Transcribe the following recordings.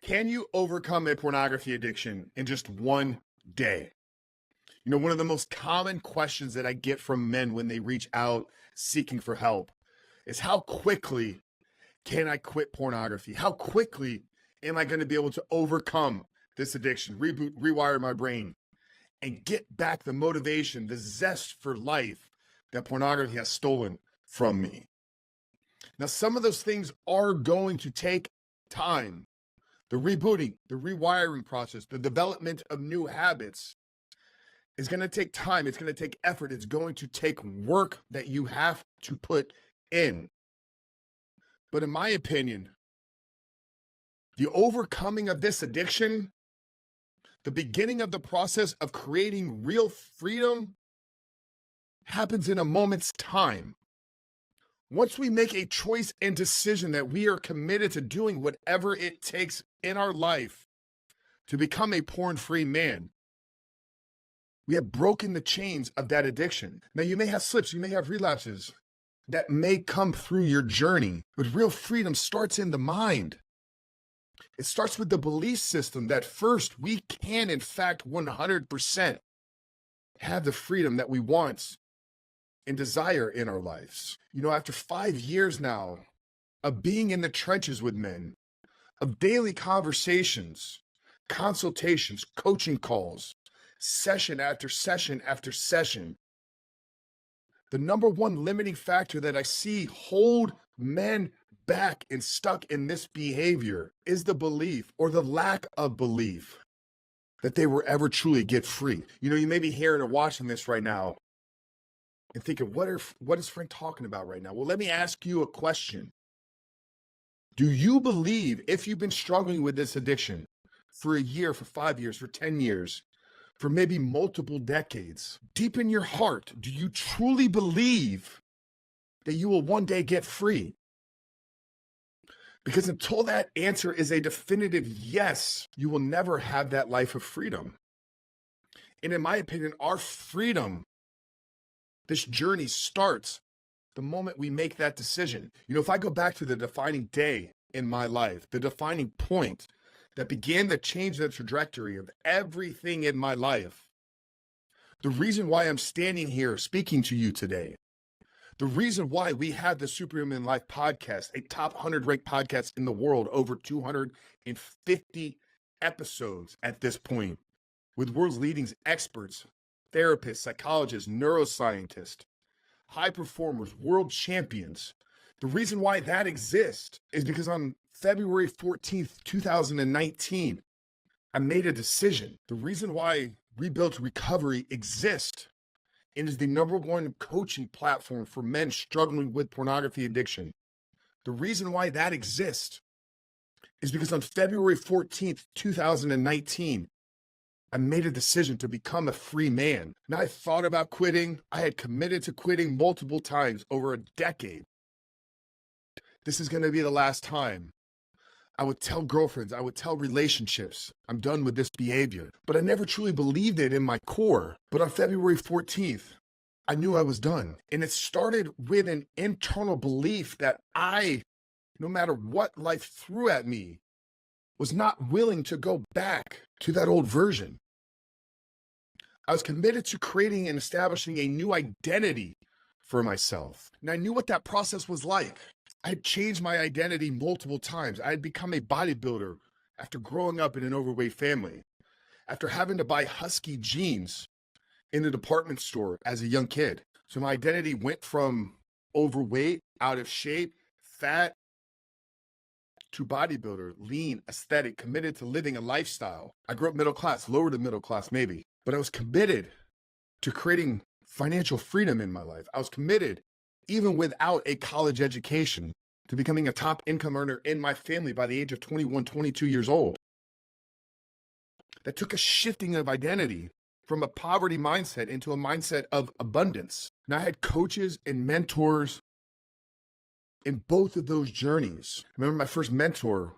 Can you overcome a pornography addiction in just one day? You know, one of the most common questions that I get from men when they reach out seeking for help is how quickly can I quit pornography? How quickly am I going to be able to overcome this addiction, reboot, rewire my brain, and get back the motivation, the zest for life that pornography has stolen from me? Now, some of those things are going to take time. The rebooting, the rewiring process, the development of new habits is going to take time. It's going to take effort. It's going to take work that you have to put in. But in my opinion, the overcoming of this addiction, the beginning of the process of creating real freedom, happens in a moment's time. Once we make a choice and decision that we are committed to doing whatever it takes in our life to become a porn-free man, we have broken the chains of that addiction. Now, you may have slips, you may have relapses that may come through your journey, but real freedom starts in the mind. It starts with the belief system that first, we can, in fact, 100% have the freedom that we want and desire in our lives. You know, after 5 years now of being in the trenches with men, of daily conversations, consultations, coaching calls, session after session after session, the number one limiting factor that I see hold men back and stuck in this behavior is the belief or the lack of belief that they will ever truly get free. You know, you may be hearing or watching this right now and thinking, what is Frank talking about right now? Well, let me ask you a question. Do you believe, if you've been struggling with this addiction for a year, for 5 years, for 10 years, for maybe multiple decades, deep in your heart, do you truly believe that you will one day get free? Because until that answer is a definitive yes, you will never have that life of freedom. And in my opinion, our freedom, this journey starts the moment we make that decision. You know, if I go back to the defining day in my life, the defining point that began to change the trajectory of everything in my life, the reason why I'm standing here speaking to you today, the reason why we have the Superhuman Life podcast, a top 100 ranked podcast in the world, over 250 episodes at this point, with world's leading experts, therapists, psychologists, neuroscientists, high performers, world champions. The reason why that exists is because on February 14th, 2019, I made a decision. The reason why Rebuilt Recovery exists and is the number one coaching platform for men struggling with pornography addiction. The reason why that exists is because on February 14th, 2019, I made a decision to become a free man. Now, I thought about quitting. I had committed to quitting multiple times over a decade. This is going to be the last time. I would tell girlfriends, I would tell relationships, I'm done with this behavior. But I never truly believed it in my core. But on February 14th, I knew I was done. And it started with an internal belief that I, no matter what life threw at me, was not willing to go back to that old version. I was committed to creating and establishing a new identity for myself. And I knew what that process was like. I had changed my identity multiple times. I had become a bodybuilder after growing up in an overweight family, after having to buy husky jeans in the department store as a young kid. So my identity went from overweight, out of shape, fat, to bodybuilder, lean, aesthetic, committed to living a lifestyle. I grew up middle class, lower to middle class maybe, but I was committed to creating financial freedom in my life. I was committed, even without a college education, to becoming a top income earner in my family by the age of 21, 22 years old. That took a shifting of identity from a poverty mindset into a mindset of abundance. Now I had coaches and mentors in both of those journeys. I remember my first mentor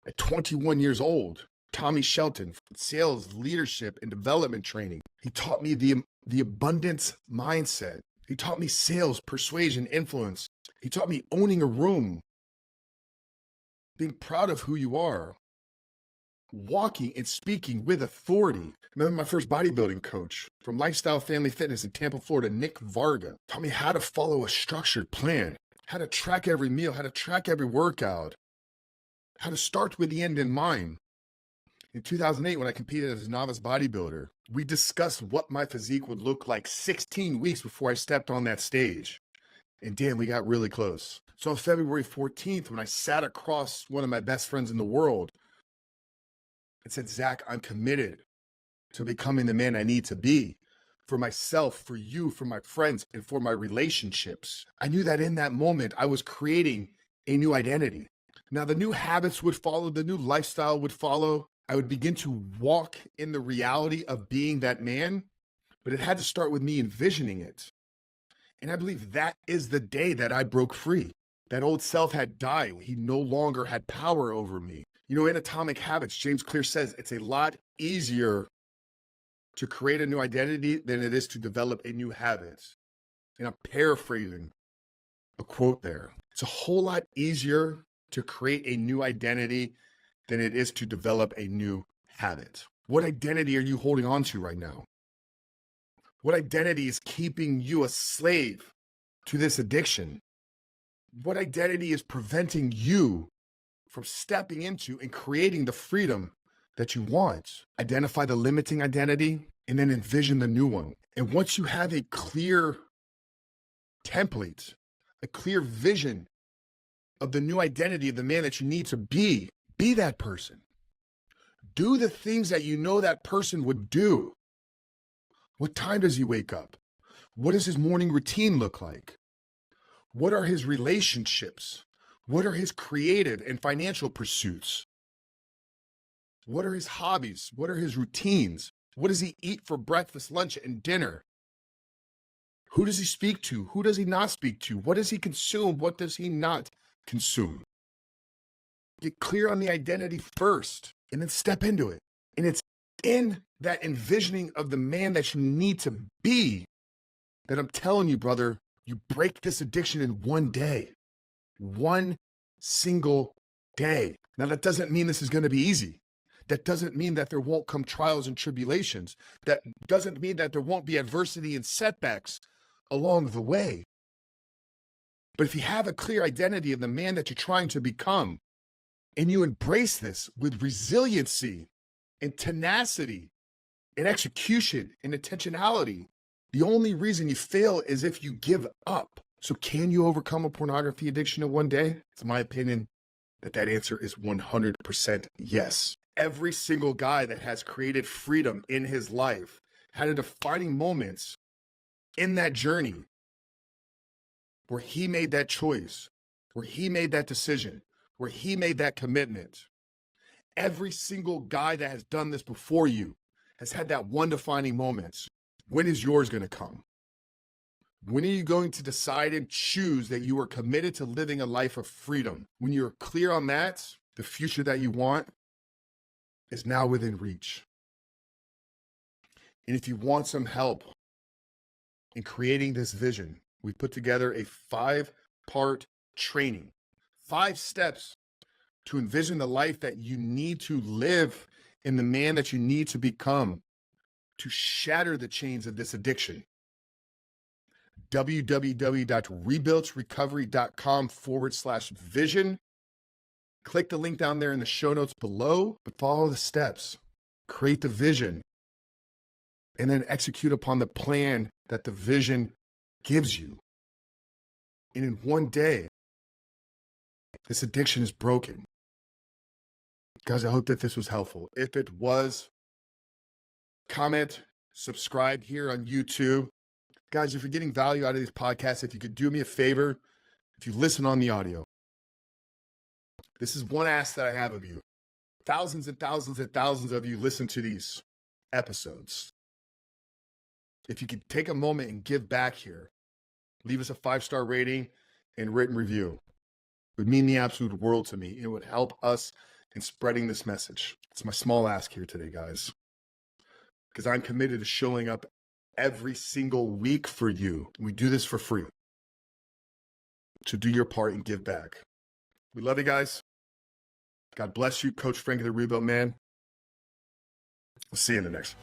at 21 years old, Tommy Shelton, sales, leadership, and development training. He taught me the abundance mindset. He taught me sales, persuasion, influence. He taught me owning a room, being proud of who you are, walking and speaking with authority. Remember my first bodybuilding coach from Lifestyle Family Fitness in Tampa, Florida, Nick Varga, taught me how to follow a structured plan, how to track every meal, how to track every workout, how to start with the end in mind. In 2008, when I competed as a novice bodybuilder, we discussed what my physique would look like 16 weeks before I stepped on that stage. And damn, we got really close. So on February 14th, when I sat across one of my best friends in the world and said, Zach, I'm committed to becoming the man I need to be for myself, for you, for my friends, and for my relationships. I knew that in that moment, I was creating a new identity. Now, the new habits would follow, the new lifestyle would follow. I would begin to walk in the reality of being that man, but it had to start with me envisioning it. And I believe that is the day that I broke free. That old self had died. He no longer had power over me. You know, in Atomic Habits, James Clear says it's a lot easier to create a new identity than it is to develop a new habit. And I'm paraphrasing a quote there. It's a whole lot easier to create a new identity than it is to develop a new habit. What identity are you holding on to right now? What identity is keeping you a slave to this addiction? What identity is preventing you from stepping into and creating the freedom that you want? Identify the limiting identity and then envision the new one. And once you have a clear template, a clear vision of the new identity of the man that you need to be that person. Do the things that you know that person would do. What time does he wake up? What does his morning routine look like? What are his relationships? What are his creative and financial pursuits? What are his hobbies? What are his routines? What does he eat for breakfast, lunch, and dinner? Who does he speak to? Who does he not speak to? What does he consume? What does he not consume? Get clear on the identity first and then step into it. And it's in that envisioning of the man that you need to be that I'm telling you, brother, you break this addiction in one day. One single day. Now, that doesn't mean this is going to be easy. That doesn't mean that there won't come trials and tribulations. That doesn't mean that there won't be adversity and setbacks along the way. But if you have a clear identity of the man that you're trying to become, and you embrace this with resiliency and tenacity and execution and intentionality, the only reason you fail is if you give up. So can you overcome a pornography addiction in one day? It's my opinion that answer is 100% yes. Every single guy that has created freedom in his life had a defining moment in that journey where he made that choice, where he made that decision, where he made that commitment. Every single guy that has done this before you has had that one defining moment. When is yours going to come? When are you going to decide and choose that you are committed to living a life of freedom? When you're clear on that, the future that you want is now within reach. And if you want some help in creating this vision, we put together a 5-part training. 5 steps to envision the life that you need to live and the man that you need to become to shatter the chains of this addiction. www.rebuiltrecovery.com/vision. Click the link down there in the show notes below, but follow the steps. Create the vision and then execute upon the plan that the vision gives you. And in one day, this addiction is broken. Guys, I hope that this was helpful. If it was, comment, subscribe here on YouTube. Guys, if you're getting value out of these podcasts, if you could do me a favor, if you listen on the audio, this is one ask that I have of you. Thousands and thousands and thousands of you listen to these episodes. If you could take a moment and give back here, leave us a 5-star rating and written review. It would mean the absolute world to me. It would help us in spreading this message. It's my small ask here today, guys, because I'm committed to showing up every single week for you. We do this for free. So do your part and give back. We love you guys. God bless you, Coach Frank of the Rebuilt Man. See you in the next.